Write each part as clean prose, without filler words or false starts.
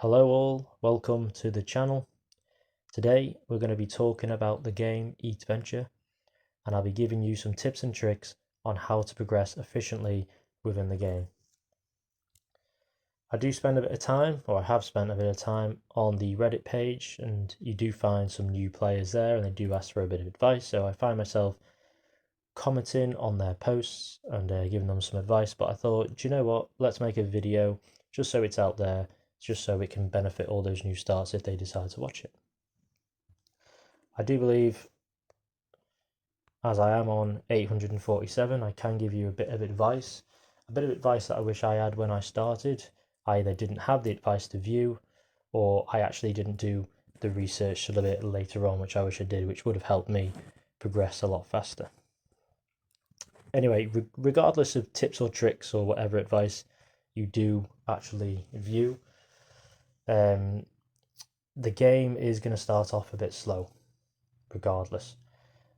Hello all, welcome to the channel. Today we're going to be talking about the game Eatventure, and I'll be giving you some tips and tricks on how to progress efficiently within the game. I do spend a bit of time, or I have spent a bit of time on the Reddit page, and you do find some new players there and they do ask for a bit of advice, so I find myself commenting on their posts and giving them some advice. But I thought, do you know what, let's make a video just so it's out there, just so it can benefit all those new starts if they decide to watch it. I do believe, as I am on 847, I can give you a bit of advice that I wish I had when I started. I either didn't have the advice to view, or I actually didn't do the research a little bit later on, which I wish I did, which would have helped me progress a lot faster. Anyway, regardless of tips or tricks or whatever advice you do actually view, the game is going to start off a bit slow, regardless.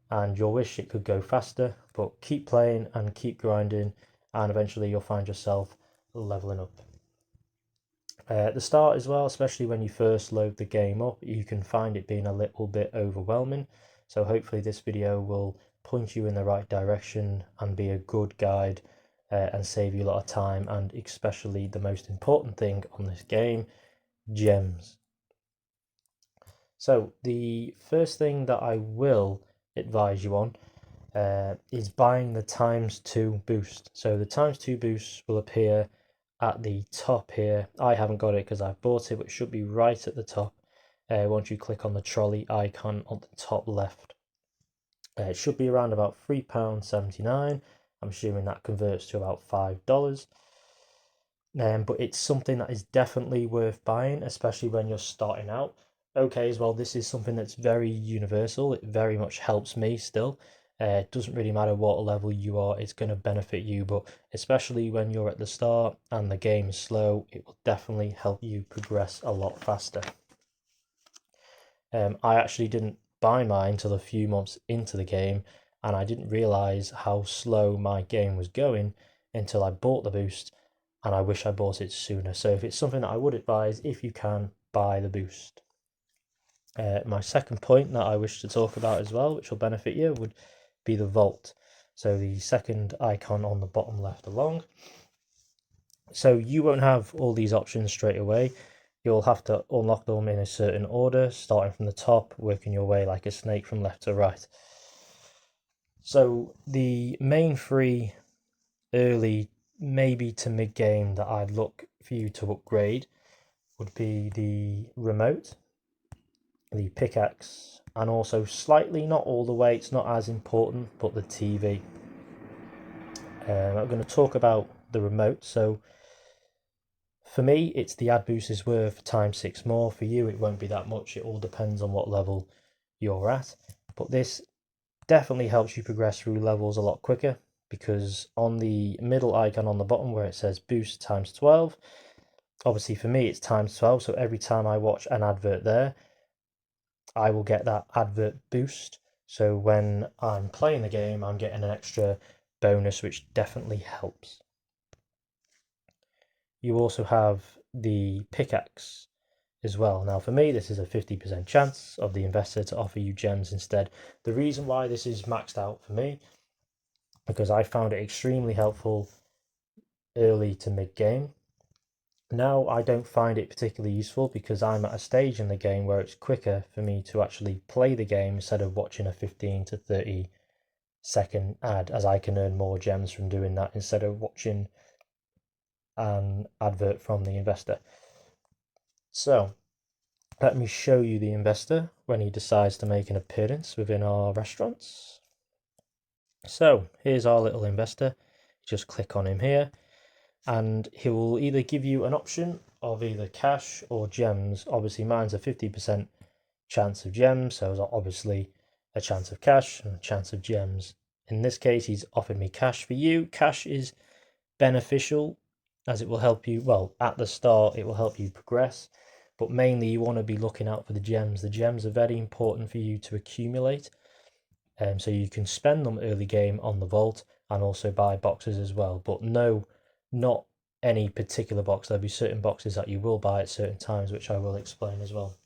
And you'll wish it could go faster, but keep playing and keep grinding, and eventually you'll find yourself leveling up. At the start as well, especially when you first load the game up, you can find it being a little bit overwhelming. So hopefully this video will point you in the right direction and be a good guide and save you a lot of time, and especially the most important thing on this game, gems. So the first thing that I will advise you on is buying the ×2 boost. So the ×2 boost will appear at the top here. I haven't got it because I've bought it, but it should be right at the top once you click on the trolley icon on the top left. It should be around about £3.79. I'm assuming that converts to about $5. But it's something that is definitely worth buying, especially when you're starting out. Okay, as well, this is something that's very universal. It very much helps me still. It doesn't really matter what level you are, it's going to benefit you, but especially when you're at the start and the game is slow, it will definitely help you progress a lot faster. I actually didn't buy mine till a few months into the game, and I didn't realize how slow my game was going until I bought the boost, and I wish I bought it sooner. So if it's something that I would advise, if you can, buy the boost. My second point that I wish to talk about as well, which will benefit you, would be the vault. So the second icon on the bottom left along. So you won't have all these options straight away. You'll have to unlock them in a certain order, starting from the top, working your way like a snake from left to right. So the main three early, maybe to mid game, that I'd look for you to upgrade would be the remote, the pickaxe, and also slightly, not all the way, it's not as important, but the TV. I'm going to talk about the remote. So for me, it's the ad boost is worth ×6 more. For you, it won't be that much. It all depends on what level you're at. But this definitely helps you progress through levels a lot quicker, because on the middle icon on the bottom where it says boost ×12, obviously for me it's ×12. So every time I watch an advert there, I will get that advert boost. So when I'm playing the game, I'm getting an extra bonus, which definitely helps. You also have the pickaxe as well. Now for me, this is a 50% chance of the investor to offer you gems instead. The reason why this is maxed out for me, because I found it extremely helpful early to mid game. Now I don't find it particularly useful, because I'm at a stage in the game where it's quicker for me to actually play the game instead of watching a 15 to 30 second ad, as I can earn more gems from doing that instead of watching an advert from the investor. So let me show you the investor when he decides to make an appearance within our restaurants. So here's our little investor. Just click on him here, and he will either give you an option of either cash or gems. Obviously mine's a 50% chance of gems, so there's obviously a chance of cash and a chance of gems. In this case, he's offered me cash. For you, cash is beneficial, as it will help you, well, at the start it will help you progress, but mainly you want to be looking out for the gems. The gems are very important for you to accumulate, so you can spend them early game on the vault and also buy boxes as well. But no, not any particular box. There'll be certain boxes that you will buy at certain times, which I will explain as well.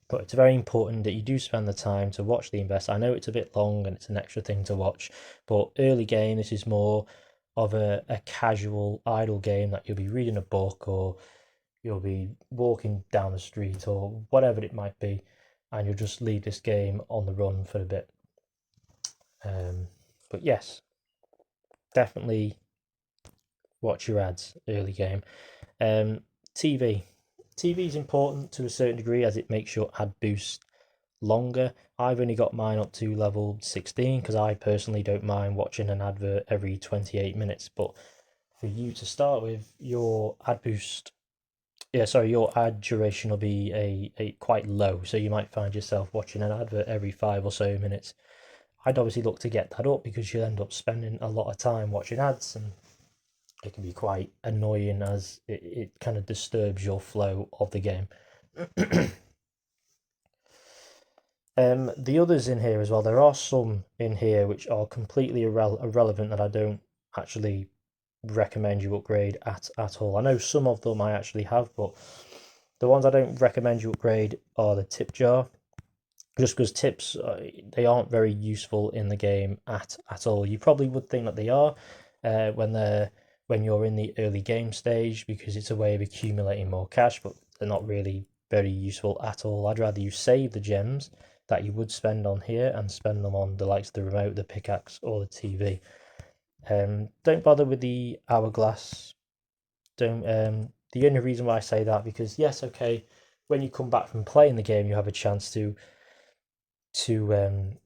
But it's very important that you do spend the time to watch the invest. I know it's a bit long and it's an extra thing to watch, but early game, this is more of a casual, idle game that you'll be reading a book or you'll be walking down the street or whatever it might be, and you'll just leave this game on the run for a bit. But yes, definitely watch your ads early game. TV. TV is important to a certain degree as it makes your ad boost longer. I've only got mine up to level 16 because I personally don't mind watching an advert every 28 minutes. But for you to start with, your ad boost, your ad duration will be a quite low. So you might find yourself watching an advert every 5 or so minutes. I'd obviously look to get that up because you'll end up spending a lot of time watching ads, and it can be quite annoying as it kind of disturbs your flow of the game. The others in here as well, there are some in here which are completely irrelevant that I don't actually recommend you upgrade at all. I know some of them I actually have, but the ones I don't recommend you upgrade are the tip jar, just because tips, they aren't very useful in the game at all. You probably would think that they are when you're in the early game stage because it's a way of accumulating more cash, but they're not really very useful at all. I'd rather you save the gems that you would spend on here and spend them on the likes of the remote, the pickaxe, or the TV. Don't bother with the hourglass. Don't. The only reason why I say that because yes, okay, when you come back from playing the game, you have a chance to earn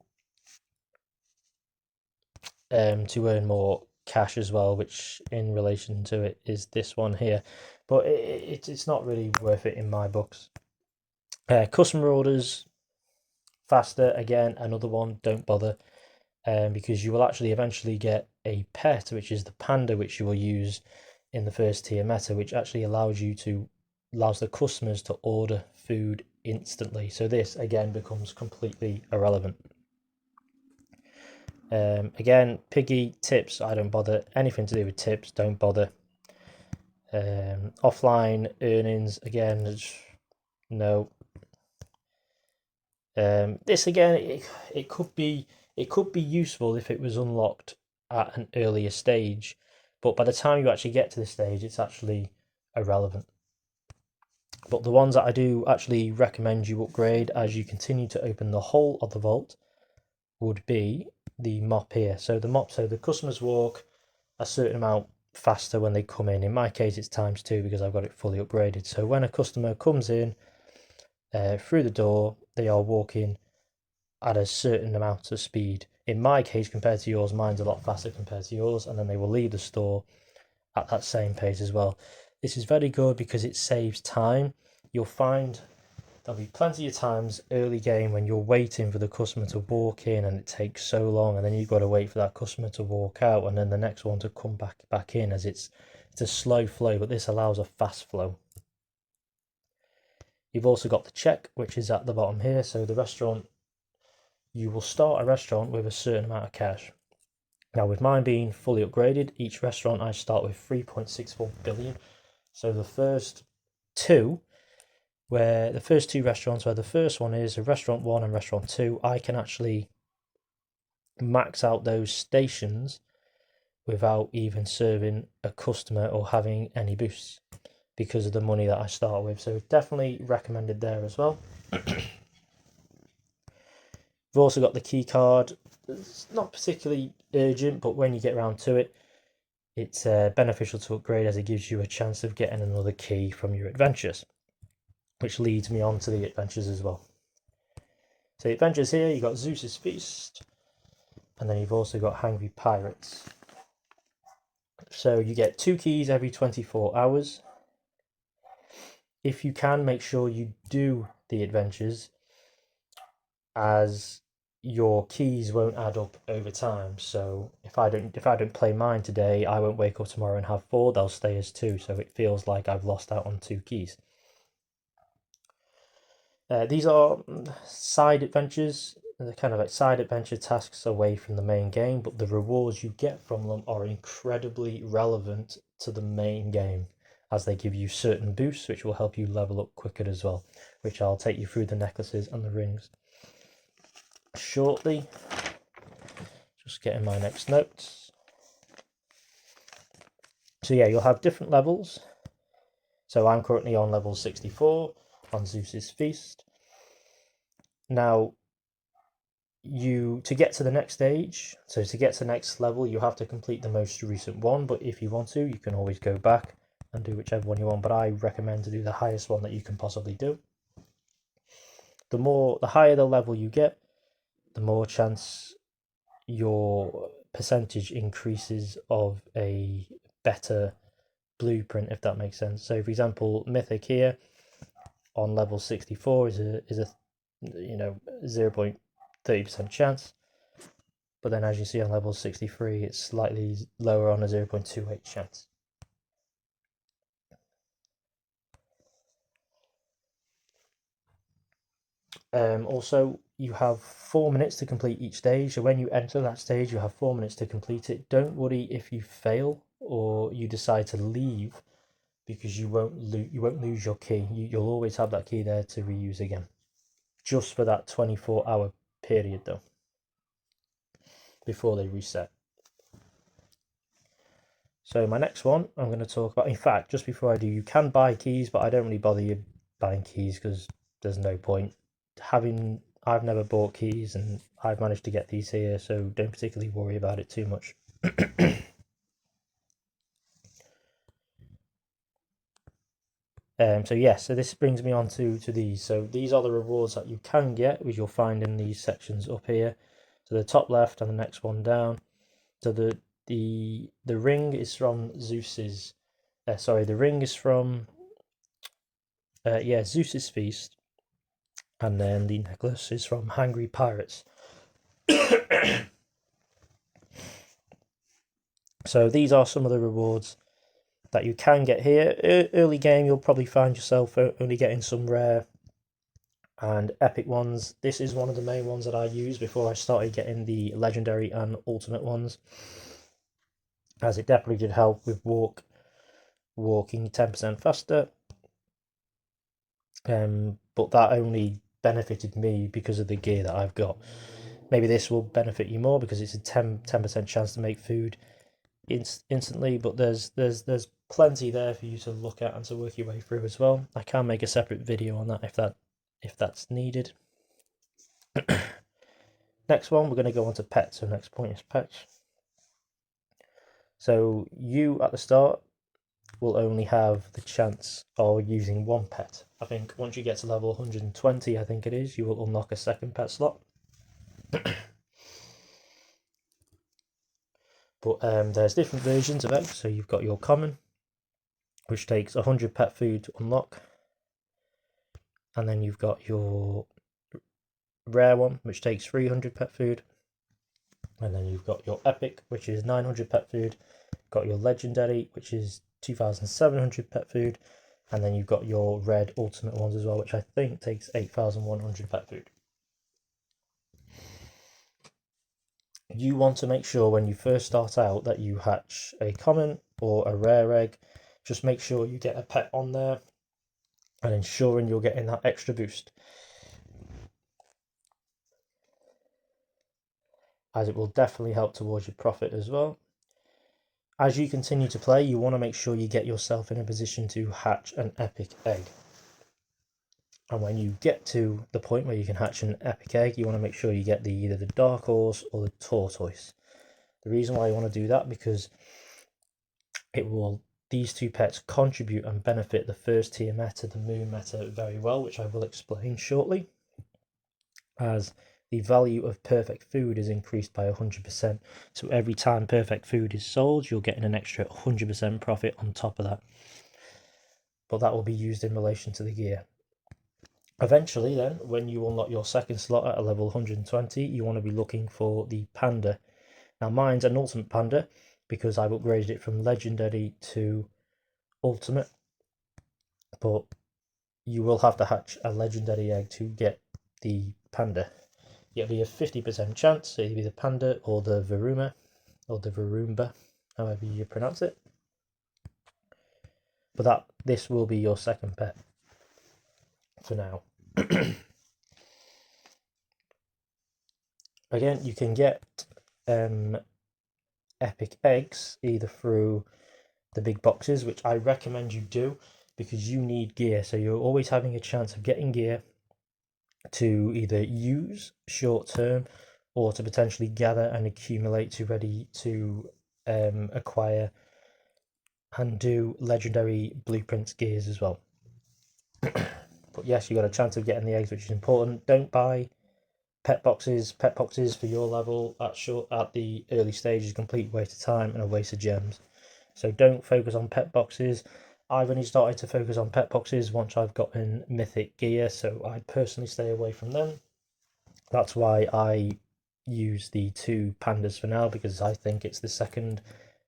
more cash as well, which in relation to it is this one here, but it's not really worth it in my books. Customer orders faster, again, another one, don't bother, because you will actually eventually get a pet, which is the panda, which you will use in the first tier meta, which actually allows the customers to order food instantly. So this again becomes completely irrelevant. Again, piggy tips, I don't bother. Anything to do with tips, don't bother. Offline earnings, again, no. This again, it could be useful if it was unlocked at an earlier stage, but by the time you actually get to this stage, it's actually irrelevant. But the ones that I do actually recommend you upgrade as you continue to open the whole of the vault would be the mop here. So the customers walk a certain amount faster when they come in. In my case, it's ×2 because I've got it fully upgraded. So when a customer comes in through the door, they are walking at a certain amount of speed. In my case, compared to yours, mine's a lot faster compared to yours, and then they will leave the store at that same pace as well. This is very good because it saves time. You'll find there'll be plenty of times early game when you're waiting for the customer to walk in and it takes so long, and then you've got to wait for that customer to walk out and then the next one to come back in, as it's a slow flow, but this allows a fast flow. You've also got the check, which is at the bottom here. So the restaurant, you will start a restaurant with a certain amount of cash. Now with mine being fully upgraded, each restaurant I start with 3.64 billion. So the first two restaurants, where the first one is a restaurant 1 and restaurant 2, I can actually max out those stations without even serving a customer or having any boosts because of the money that I start with. So definitely recommended there as well. We've also got the key card. It's not particularly urgent, but when you get around to it, it's beneficial to upgrade as it gives you a chance of getting another key from your adventures, which leads me on to the adventures as well. So the adventures here, you've got Zeus's Feast, and then you've also got Hungry Pirates. So you get 2 keys every 24 hours. If you can, make sure you do the adventures, as your keys won't add up over time. So if I don't play mine today, I won't wake up tomorrow and have 4. They'll stay as 2. So it feels like I've lost out on 2 keys. These are side adventures. They're kind of like side adventure tasks away from the main game, but the rewards you get from them are incredibly relevant to the main game, as they give you certain boosts which will help you level up quicker as well, which I'll take you through the necklaces and the rings shortly. Just getting my next notes. So yeah, you'll have different levels. So I'm currently on level 64 on Zeus's Feast. Now, to get to the next stage, so to get to the next level, you have to complete the most recent one, but if you want to, you can always go back and do whichever one you want, but I recommend to do the highest one that you can possibly do. The higher the level you get, the more chance your percentage increases of a better blueprint, if that makes sense. So for example, Mythic here on level 64 is a 0.30% chance, but then as you see on level 63 it's slightly lower on a 0.28 chance. Also, you have 4 minutes to complete each stage, so when you enter that stage you have 4 minutes to complete it. Don't worry if you fail or you decide to leave, because you won't lose your key. You'll always have that key there to reuse again, just for that 24-hour period though, before they reset. So my next one I'm going to talk about, in fact, just before I do, you can buy keys, but I don't really bother you buying keys because there's no point. I've never bought keys and I've managed to get these here, so don't particularly worry about it too much. So this brings me on to these. So these are the rewards that you can get, which you'll find in these sections up here. So the top left and the next one down. So the ring is from Zeus's. The ring is from Zeus's Feast, and then the necklace is from Hungry Pirates. So these are some of the rewards that you can get here. Early game, you'll probably find yourself only getting some rare and epic ones. This is one of the main ones that I use before I started getting the legendary and ultimate ones, as it definitely did help with walking 10% faster. But that only benefited me because of the gear that I've got. Maybe this will benefit you more because it's a 10% chance to make food instantly, but there's plenty there for you to look at and to work your way through as well. I can make a separate video on that if that's needed. Next one, we're going to go on to pets. So next point is pets. So you at the start will only have the chance of using one pet. I think once you get to level 120, I think it is, you will unlock a second pet slot. But there's different versions of eggs. So you've got your common, which takes 100 pet food to unlock, and then you've got your rare one, which takes 300 pet food, and then you've got your epic, which is 900 pet food, got your legendary, which is 2,700 pet food, and then you've got your red ultimate ones as well, which I think takes 8,100 pet food. You want to make sure when you first start out that you hatch a common or a rare egg. Just make sure you get a pet on there and ensuring you're getting that extra boost, as it will definitely help towards your profit as well. As you continue to play, you want to make sure you get yourself in a position to hatch an epic egg. And when you get to the point where you can hatch an epic egg, you want to make sure you get either the dark horse or the tortoise. The reason why you want to do that, because these two pets contribute and benefit the first tier meta, the moon meta, very well, which I will explain shortly, as the value of perfect food is increased by 100%. So every time perfect food is sold, you're getting an extra 100% profit on top of that. But that will be used in relation to the gear. Eventually then, when you unlock your second slot at a level 120, you want to be looking for the panda. Now mine's an ultimate panda because I've upgraded it from legendary to ultimate, but you will have to hatch a legendary egg to get the panda. It'll be a 50% chance, so it'll be the panda or the Varuma, or the Varumba, however you pronounce it. but this will be your second pet for now. Again, you can get epic eggs either through the big boxes, which I recommend you do because you need gear. So you're always having a chance of getting gear to either use short term or to potentially gather and accumulate to ready to acquire and do legendary blueprints gears as well. But yes, you got a chance of getting the eggs, which is important. Don't buy pet boxes. Pet boxes for your level at the early stage is a complete waste of time and a waste of gems. So don't focus on pet boxes. I've only started to focus on pet boxes once I've gotten mythic gear, so I personally stay away from them. That's why I use the 2 pandas for now, because I think it's the second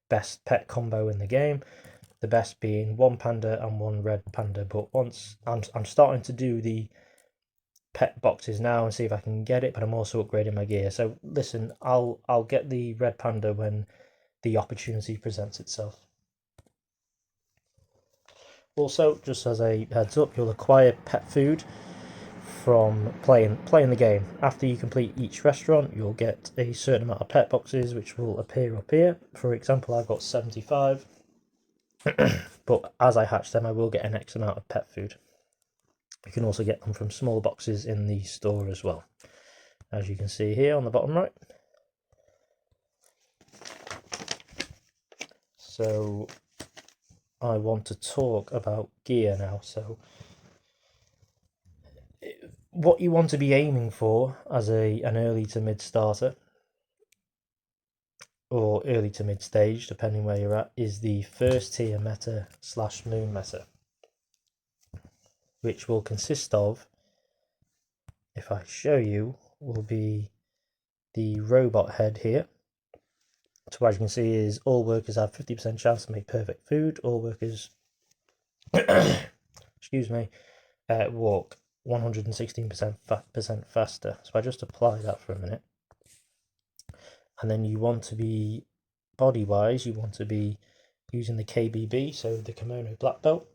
best pet combo in the game. The best being 1 panda and 1 red panda. But once I'm starting to do the pet boxes now and see if I can get it, but I'm also upgrading my gear. So listen, I'll get the red panda when the opportunity presents itself. Also, just as a heads up, you'll acquire pet food from playing the game. After you complete each restaurant, you'll get a certain amount of pet boxes which will appear up here. For example, I've got 75, but as I hatch them I will get an X amount of pet food. You can also get them from small boxes in the store as well, as you can see here on the bottom right. So I want to talk about gear now. So what you want to be aiming for as an early to mid starter, or early to mid stage, depending where you're at, is the first tier meta / moon meta, which will consist of, if I show you, will be the robot head here. So what you can see is all workers have 50% chance to make perfect food. All workers, excuse me, walk 116% faster. So I just apply that for a minute. And then you want to be, body-wise, you want to be using the KBB, so the Kimono Black Belt.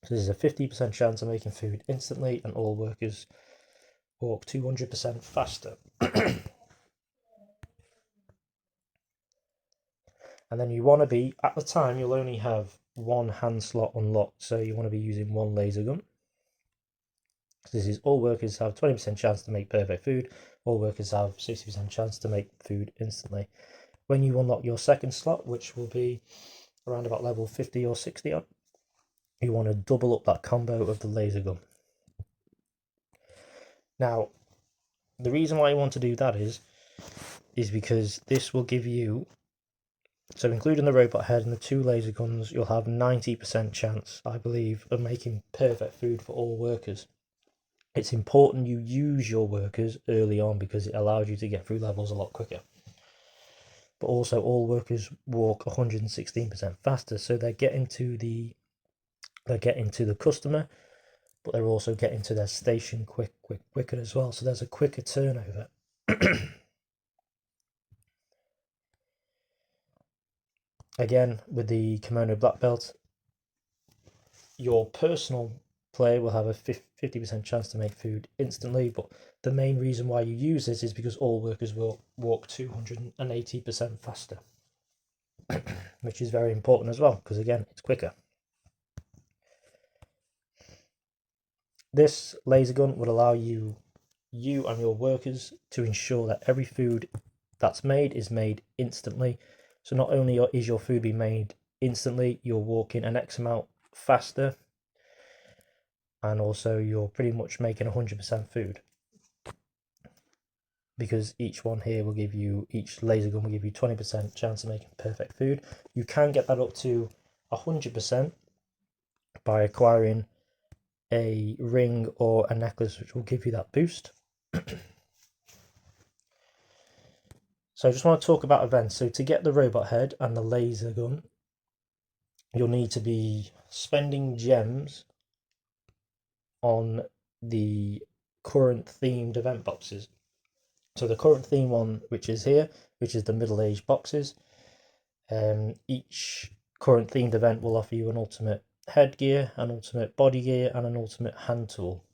So there's a 50% chance of making food instantly, and all workers walk 200% faster. And then you want to be, at the time, you'll only have 1 hand slot unlocked, so you want to be using 1 laser gun. So this is all workers have 20% chance to make perfect food. All workers have 60% chance to make food instantly. When you unlock your second slot, which will be around about level 50 or 60 on, you want to double up that combo of the laser gun. Now, the reason why you want to do that is because this will give you, so including the robot head and the 2 laser guns, you'll have 90% chance, I believe, of making perfect food for all workers. It's important you use your workers early on because it allows you to get through levels a lot quicker. But also all workers walk 116% faster, so they're getting to the customer, but they're also getting to their station quicker as well. So there's a quicker turnover. Again, with the Kimono Black Belt, your personal player will have a 50% chance to make food instantly, but the main reason why you use this is because all workers will walk 280% faster, which is very important as well, because again, it's quicker. This laser gun would allow you and your workers to ensure that every food that's made is made instantly. So not only is your food being made instantly, you're walking an X amount faster, and also you're pretty much making 100% food, because each one here will give you, each laser gun will give you 20% chance of making perfect food. You can get that up to 100% by acquiring a ring or a necklace, which will give you that boost. So I just want to talk about events. So to get the robot head and the laser gun, you'll need to be spending gems on the current themed event boxes. So the current theme one, which is here, which is the middle-aged boxes, each current themed event will offer you an ultimate headgear, an ultimate body gear, and an ultimate hand tool.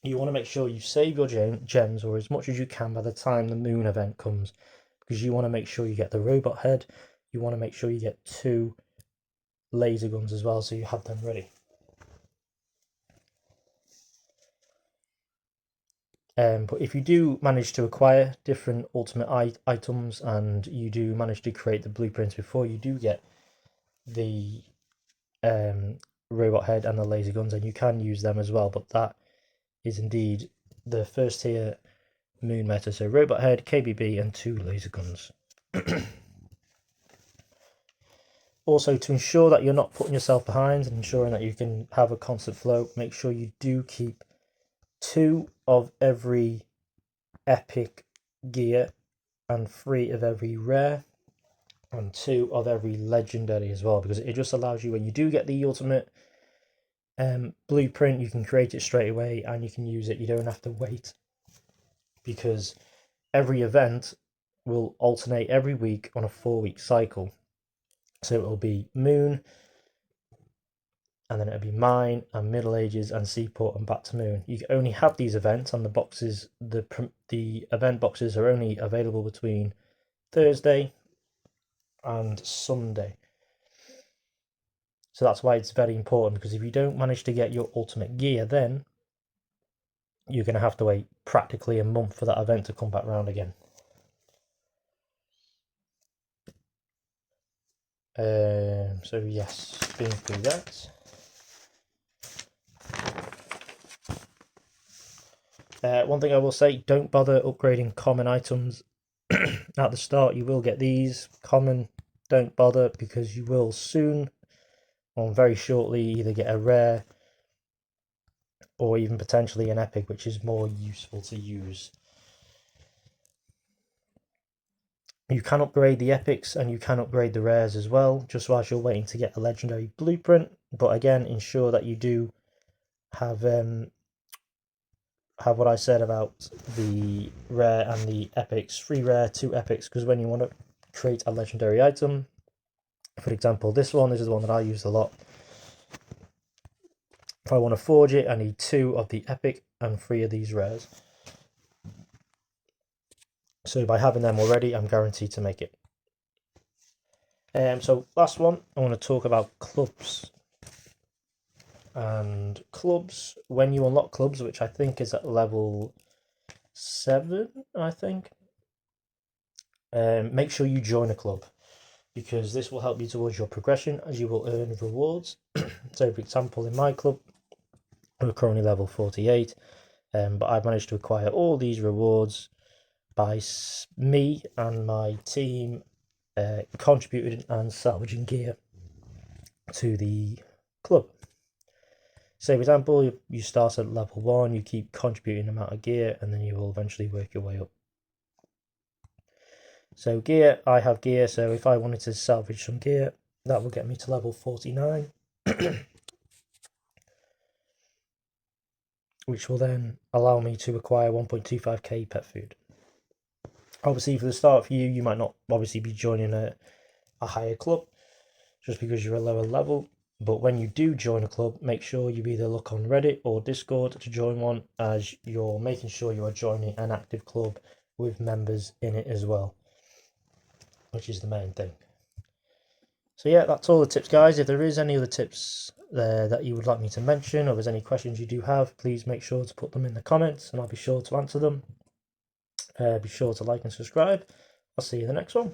You want to make sure you save your gems, or as much as you can, by the time the moon event comes, because you want to make sure you get the robot head. You want to make sure you get 2 laser guns as well, so you have them ready. But if you do manage to acquire different ultimate items, and you do manage to create the blueprints before you do get the robot head and the laser guns, and you can use them as well, but that is indeed the first tier moon meta. So robot head, KBB, and 2 laser guns. Also, to ensure that you're not putting yourself behind and ensuring that you can have a constant flow, make sure you do keep 2 of every epic gear and 3 of every rare and 2 of every legendary as well, because it just allows you, when you do get the ultimate blueprint, you can create it straight away and you can use it. You don't have to wait, because every event will alternate every week on a 4-week cycle. So it will be moon, and then it'll be mine and Middle Ages and Seaport and back to moon. You can only have these events on the boxes. The event boxes are only available between Thursday and Sunday. So that's why it's very important, because if you don't manage to get your ultimate gear, then you're going to have to wait practically a month for that event to come back round again. So yes, being through that. One thing I will say, don't bother upgrading common items at the start. You will get these common. Don't bother, because you will soon, or very shortly, either get a rare or even potentially an epic, which is more useful to use. You can upgrade the epics and you can upgrade the rares as well, just whilst you're waiting to get a legendary blueprint. But again, ensure that you do have what I said about the rare and the epics. 3 rare, 2 epics, because when you want to create a legendary item, for example, this is the one that I use a lot. If I want to forge it, I need 2 of the epic and 3 of these rares. So by having them already, I'm guaranteed to make it. So last one, I want to talk about clubs. And clubs, when you unlock clubs, which I think is at level 7, I think, make sure you join a club, because this will help you towards your progression, as you will earn rewards. So for example, in my club, we're currently level 48, but I've managed to acquire all these rewards by me and my team contributing and salvaging gear to the club. Say for example, you start at level 1, you keep contributing amount of gear, and then you will eventually work your way up. So gear, I have gear, so if I wanted to salvage some gear, that will get me to level 49. Which will then allow me to acquire 1.25k pet food. Obviously, for the start for you, you might not obviously be joining a higher club, just because you're a lower level. But when you do join a club, make sure you either look on Reddit or Discord to join one, as you're making sure you are joining an active club with members in it as well, which is the main thing. So yeah, that's all the tips, guys. If there is any other tips there that you would like me to mention, or there's any questions you do have, please make sure to put them in the comments and I'll be sure to answer them. Be sure to like and subscribe. I'll see you in the next one.